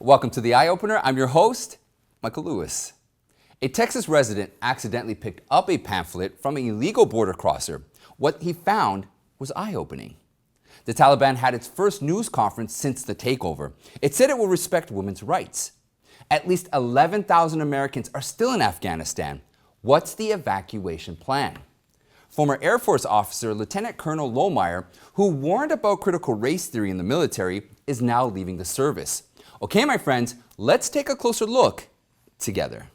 Welcome to the Eye Opener. I'm your host, Michael Lewis. A Texas resident accidentally picked up a pamphlet from an illegal border crosser. What he found was eye-opening. The Taliban had its first news conference since the takeover. It said it will respect women's rights. At least 11,000 Americans are still in Afghanistan. What's the evacuation plan? Former Air Force officer Lieutenant Colonel Lohmeyer, who warned about critical race theory in the military, is now leaving the service. Okay, my friends, let's take a closer look together.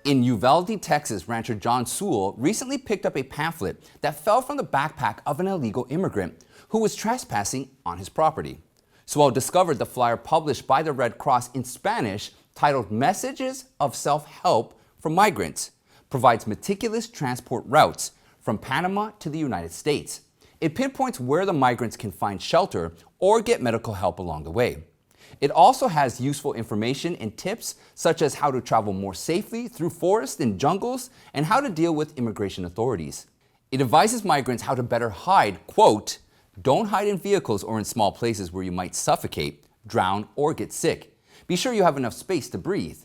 In Uvalde, Texas, rancher John Sewell recently picked up a pamphlet that fell from the backpack of an illegal immigrant who was trespassing on his property. Sewell discovered the flyer published by the Red Cross in Spanish titled Messages of Self-Help for Migrants, provides meticulous transport routes from Panama to the United States. It pinpoints where the migrants can find shelter or get medical help along the way. It also has useful information and tips such as how to travel more safely through forests and jungles and how to deal with immigration authorities. It advises migrants how to better hide, quote, "Don't hide in vehicles or in small places where you might suffocate, drown, or get sick. Be sure you have enough space to breathe."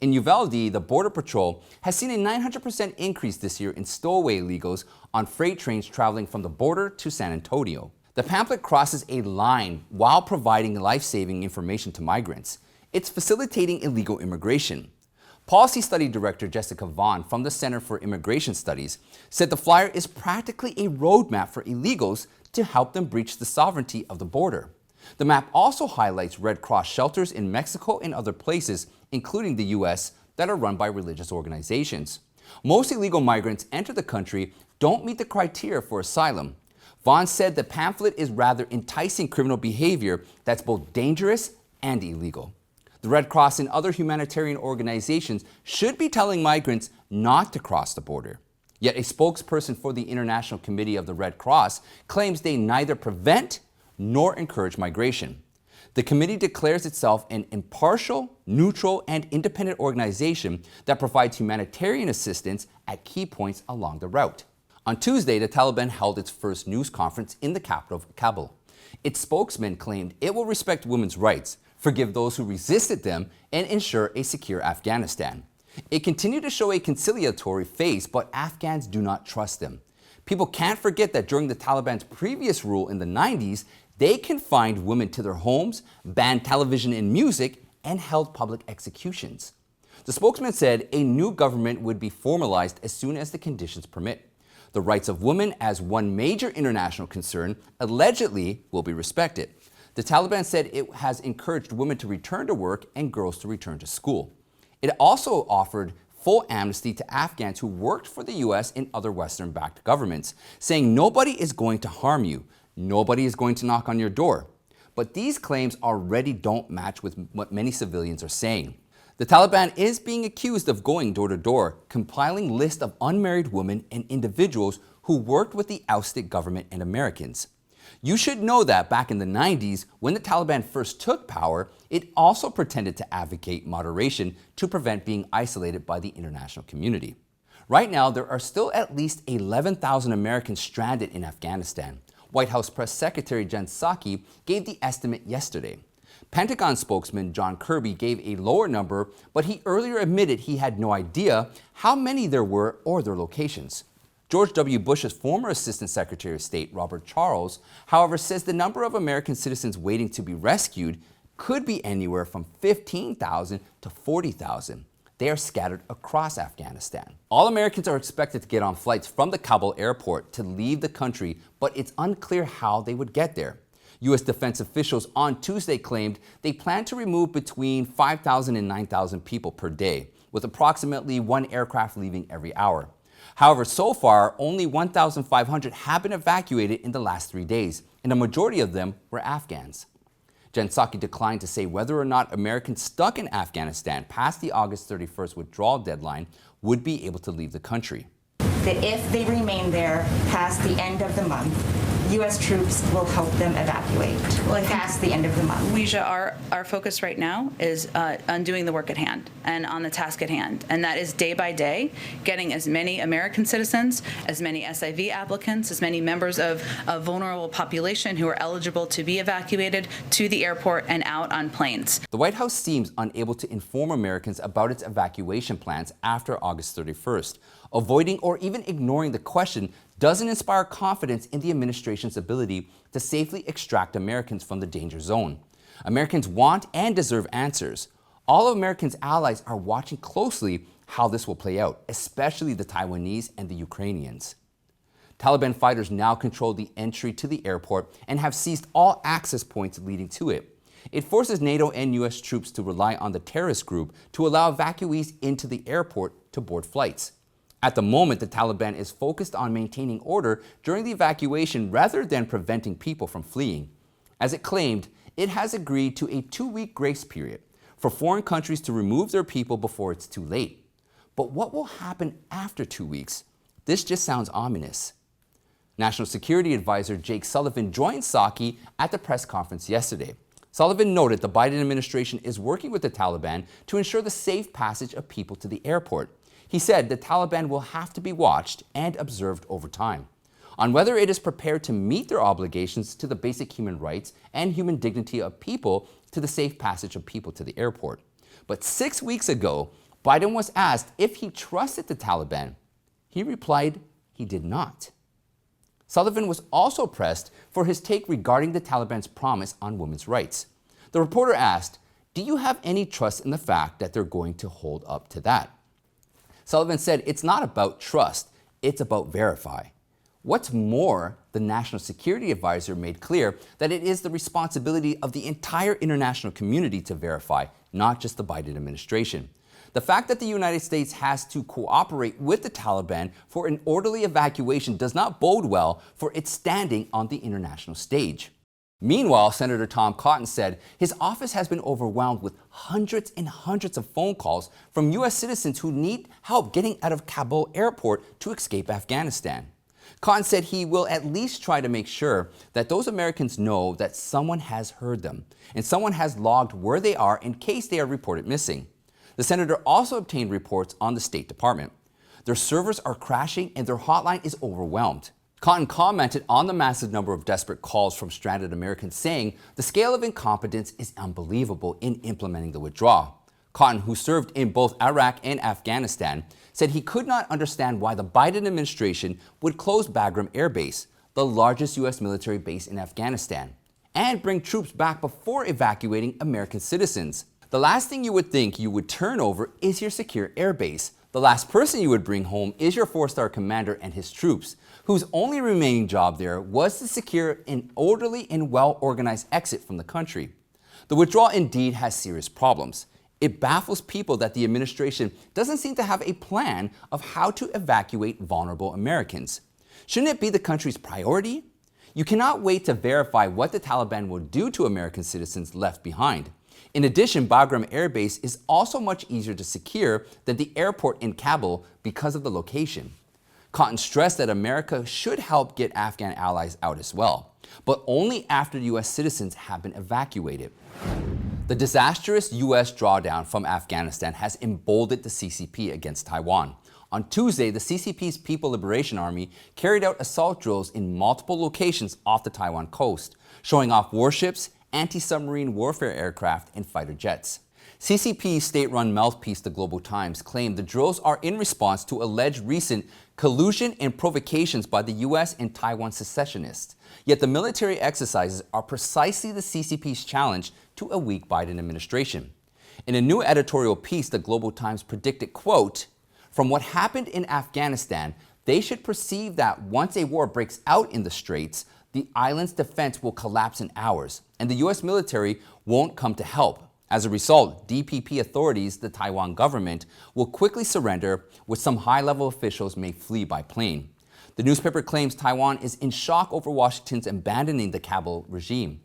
In Uvalde, the Border Patrol has seen a 900% increase this year in stowaway illegals on freight trains traveling from the border to San Antonio. The pamphlet crosses a line while providing life-saving information to migrants. It's facilitating illegal immigration. Policy Study Director Jessica Vaughn from the Center for Immigration Studies said the flyer is practically a roadmap for illegals to help them breach the sovereignty of the border. The map also highlights Red Cross shelters in Mexico and other places, including the U.S., that are run by religious organizations. Most illegal migrants enter the country don't meet the criteria for asylum. Vaughn said the pamphlet is rather enticing criminal behavior that's both dangerous and illegal. The Red Cross and other humanitarian organizations should be telling migrants not to cross the border. Yet a spokesperson for the International Committee of the Red Cross claims they neither prevent nor encourage migration. The committee declares itself an impartial, neutral, and independent organization that provides humanitarian assistance at key points along the route. On Tuesday, the Taliban held its first news conference in the capital of Kabul. Its spokesman claimed it will respect women's rights, forgive those who resisted them, and ensure a secure Afghanistan. It continued to show a conciliatory face, but Afghans do not trust them. People can't forget that during the Taliban's previous rule in the 90s, they confined women to their homes, banned television and music, and held public executions. The spokesman said a new government would be formalized as soon as the conditions permit. The rights of women, as one major international concern, allegedly will be respected. The Taliban said it has encouraged women to return to work and girls to return to school. It also offered full amnesty to Afghans who worked for the U.S. and other Western-backed governments, saying nobody is going to harm you, nobody is going to knock on your door. But these claims already don't match with what many civilians are saying. The Taliban is being accused of going door to door, compiling lists of unmarried women and individuals who worked with the ousted government and Americans. You should know that back in the 90s, when the Taliban first took power, it also pretended to advocate moderation to prevent being isolated by the international community. Right now, there are still at least 11,000 Americans stranded in Afghanistan. White House Press Secretary Jen Psaki gave the estimate yesterday. Pentagon spokesman John Kirby gave a lower number, but he earlier admitted he had no idea how many there were or their locations. George W. Bush's former Assistant Secretary of State, Robert Charles, however, says the number of American citizens waiting to be rescued could be anywhere from 15,000 to 40,000. They are scattered across Afghanistan. All Americans are expected to get on flights from the Kabul airport to leave the country, but it's unclear how they would get there. U.S. defense officials on Tuesday claimed they plan to remove between 5,000 and 9,000 people per day, with approximately one aircraft leaving every hour. However, so far, only 1,500 have been evacuated in the last 3 days, and a majority of them were Afghans. Jen Psaki declined to say whether or not Americans stuck in Afghanistan past the August 31st withdrawal deadline would be able to leave the country. That if they remain there past the end of the month, U.S. troops will help them evacuate past the end of the month? Weijia, our focus right now is on doing the work at hand and on the task at hand, and that is day by day getting as many American citizens, as many SIV applicants, as many members of a vulnerable population who are eligible to be evacuated to the airport and out on planes. The White House seems unable to inform Americans about its evacuation plans after August 31st. Avoiding or even ignoring the question doesn't inspire confidence in the administration's ability to safely extract Americans from the danger zone. Americans want and deserve answers. All of Americans' allies are watching closely how this will play out, especially the Taiwanese and the Ukrainians. Taliban fighters now control the entry to the airport and have seized all access points leading to it. It forces NATO and U.S. troops to rely on the terrorist group to allow evacuees into the airport to board flights. At the moment, the Taliban is focused on maintaining order during the evacuation rather than preventing people from fleeing. As it claimed, it has agreed to a 2-week grace period for foreign countries to remove their people before it's too late. But what will happen after 2 weeks? This just sounds ominous. National Security Advisor Jake Sullivan joined Psaki at the press conference yesterday. Sullivan noted the Biden administration is working with the Taliban to ensure the safe passage of people to the airport. He said the Taliban will have to be watched and observed over time on whether it is prepared to meet their obligations to the basic human rights and human dignity of people to the safe passage of people to the airport. But 6 weeks ago, Biden was asked if he trusted the Taliban. He replied he did not. Sullivan was also pressed for his take regarding the Taliban's promise on women's rights. The reporter asked, "Do you have any trust in the fact that they're going to hold up to that?" Sullivan said it's not about trust, it's about verify. What's more, the National Security Advisor made clear that it is the responsibility of the entire international community to verify, not just the Biden administration. The fact that the United States has to cooperate with the Taliban for an orderly evacuation does not bode well for its standing on the international stage. Meanwhile, Senator Tom Cotton said his office has been overwhelmed with hundreds and hundreds of phone calls from U.S. citizens who need help getting out of Kabul airport to escape Afghanistan. Cotton said he will at least try to make sure that those Americans know that someone has heard them and someone has logged where they are in case they are reported missing. The senator also obtained reports on the State Department. Their servers are crashing and their hotline is overwhelmed. Cotton commented on the massive number of desperate calls from stranded Americans, saying the scale of incompetence is unbelievable in implementing the withdrawal. Cotton, who served in both Iraq and Afghanistan, said he could not understand why the Biden administration would close Bagram Air Base, the largest U.S. military base in Afghanistan, and bring troops back before evacuating American citizens. The last thing you would think you would turn over is your secure airbase. The last person you would bring home is your 4-star commander and his troops, whose only remaining job there was to secure an orderly and well-organized exit from the country. The withdrawal indeed has serious problems. It baffles people that the administration doesn't seem to have a plan of how to evacuate vulnerable Americans. Shouldn't it be the country's priority? You cannot wait to verify what the Taliban will do to American citizens left behind. In addition, Bagram Air Base is also much easier to secure than the airport in Kabul because of the location. Cotton stressed that America should help get Afghan allies out as well, but only after U.S. citizens have been evacuated. The disastrous U.S. drawdown from Afghanistan has emboldened the CCP against Taiwan. On Tuesday, the CCP's People Liberation Army carried out assault drills in multiple locations off the Taiwan coast, showing off warships, anti-submarine warfare aircraft, and fighter jets. CCP's state-run mouthpiece, the Global Times, claimed the drills are in response to alleged recent collusion and provocations by the U.S. and Taiwan secessionists. Yet the military exercises are precisely the CCP's challenge to a weak Biden administration. In a new editorial piece, the Global Times predicted, quote, "From what happened in Afghanistan, they should perceive that once a war breaks out in the Straits, the island's defense will collapse in hours, and the U.S. military won't come to help. As a result, DPP authorities, the Taiwan government, will quickly surrender, with some high-level officials may flee by plane." The newspaper claims Taiwan is in shock over Washington's abandoning the Kabul regime.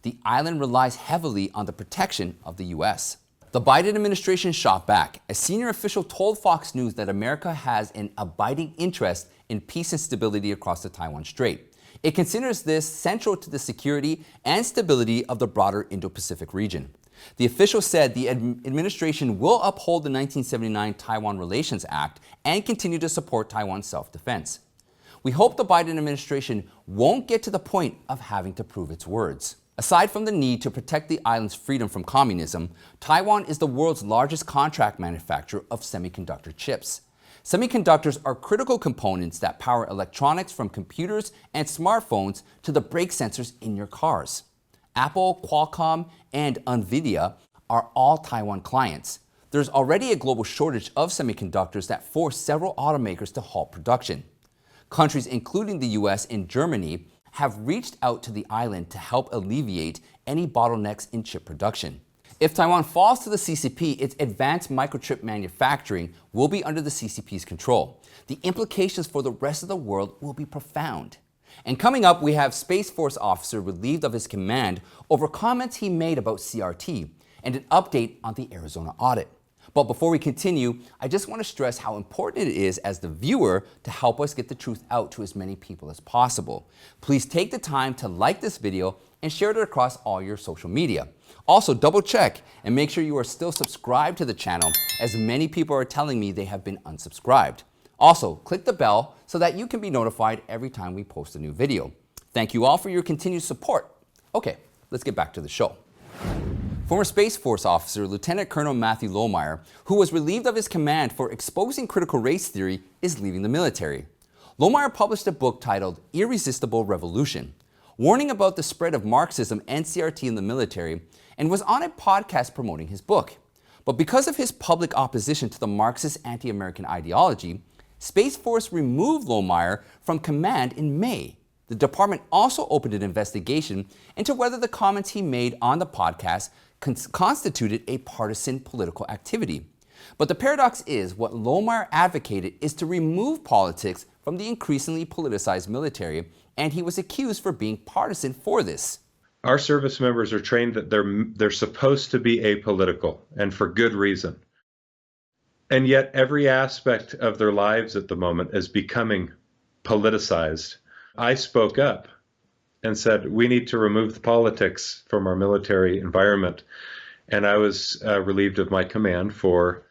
The island relies heavily on the protection of the U.S. The Biden administration shot back. A senior official told Fox News that America has an abiding interest in peace and stability across the Taiwan Strait. It considers this central to the security and stability of the broader Indo-Pacific region. The official said the administration will uphold the 1979 Taiwan Relations Act and continue to support Taiwan's self-defense. We hope the Biden administration won't get to the point of having to prove its words. Aside from the need to protect the island's freedom from communism, Taiwan is the world's largest contract manufacturer of semiconductor chips. Semiconductors are critical components that power electronics from computers and smartphones to the brake sensors in your cars. Apple, Qualcomm, and NVIDIA are all Taiwan clients. There's already a global shortage of semiconductors that forced several automakers to halt production. Countries including the US and Germany have reached out to the island to help alleviate any bottlenecks in chip production. If Taiwan falls to the CCP, its advanced microchip manufacturing will be under the CCP's control. The implications for the rest of the world will be profound. And coming up, we have Space Force officer relieved of his command over comments he made about CRT and an update on the Arizona audit. But before we continue, I just want to stress how important it is as the viewer to help us get the truth out to as many people as possible. Please take the time to like this video and share it across all your social media. Also, double check and make sure you are still subscribed to the channel, as many people are telling me they have been unsubscribed. Also, click the bell so that you can be notified every time we post a new video. Thank you all for your continued support. Okay, let's get back to the show. Former Space Force officer Lieutenant Colonel Matthew Lohmeyer, who was relieved of his command for exposing critical race theory, is leaving the military. Lohmeyer published a book titled Irresistible Revolution, warning about the spread of Marxism and CRT in the military, and was on a podcast promoting his book. But because of his public opposition to the Marxist anti-American ideology, Space Force removed Lohmeyer from command in May. The department also opened an investigation into whether the comments he made on the podcast constituted a partisan political activity. But the paradox is, what Lohmeyer advocated is to remove politics from the increasingly politicized military, and he was accused for being partisan for this. Our service members are trained that they're supposed to be apolitical, and for good reason. And yet every aspect of their lives at the moment is becoming politicized. I spoke up and said, we need to remove the politics from our military environment. And I was relieved of my command for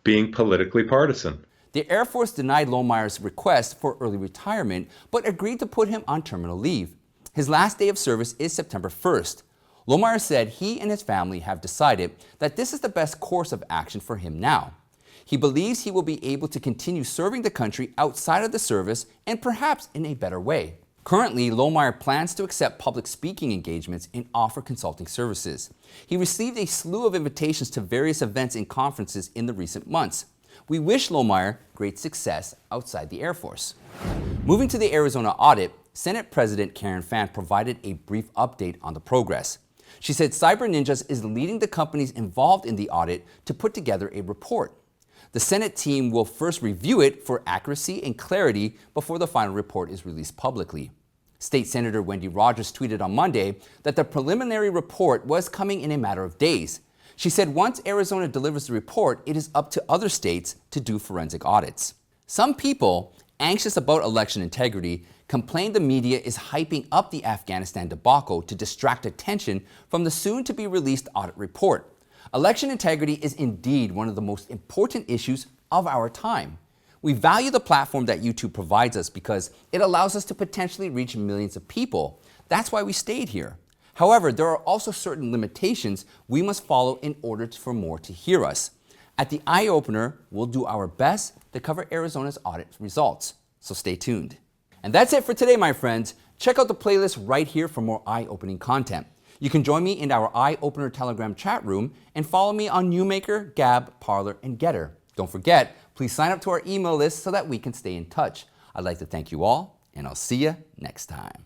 being politically partisan. The Air Force denied Lohmeyer's request for early retirement, but agreed to put him on terminal leave. His last day of service is September 1st. Lohmeyer said he and his family have decided that this is the best course of action for him now. He believes he will be able to continue serving the country outside of the service and perhaps in a better way. Currently, Lohmeyer plans to accept public speaking engagements and offer consulting services. He received a slew of invitations to various events and conferences in the recent months. We wish Lohmeyer great success outside the Air Force. Moving to the Arizona audit, Senate President Karen Fann provided a brief update on the progress. She said Cyber Ninjas is leading the companies involved in the audit to put together a report. The Senate team will first review it for accuracy and clarity before the final report is released publicly. State Senator Wendy Rogers tweeted on Monday that the preliminary report was coming in a matter of days. She said once Arizona delivers the report, it is up to other states to do forensic audits. Some people, anxious about election integrity, complain the media is hyping up the Afghanistan debacle to distract attention from the soon-to-be-released audit report. Election integrity is indeed one of the most important issues of our time. We value the platform that YouTube provides us because it allows us to potentially reach millions of people. That's why we stayed here. However, there are also certain limitations we must follow in order for more to hear us. At the Eye Opener, we'll do our best to cover Arizona's audit results, so stay tuned. And that's it for today, my friends. Check out the playlist right here for more eye-opening content. You can join me in our Eye Opener Telegram chat room and follow me on Newmaker, Gab, Parler, and Getter. Don't forget, please sign up to our email list so that we can stay in touch. I'd like to thank you all, and I'll see you next time.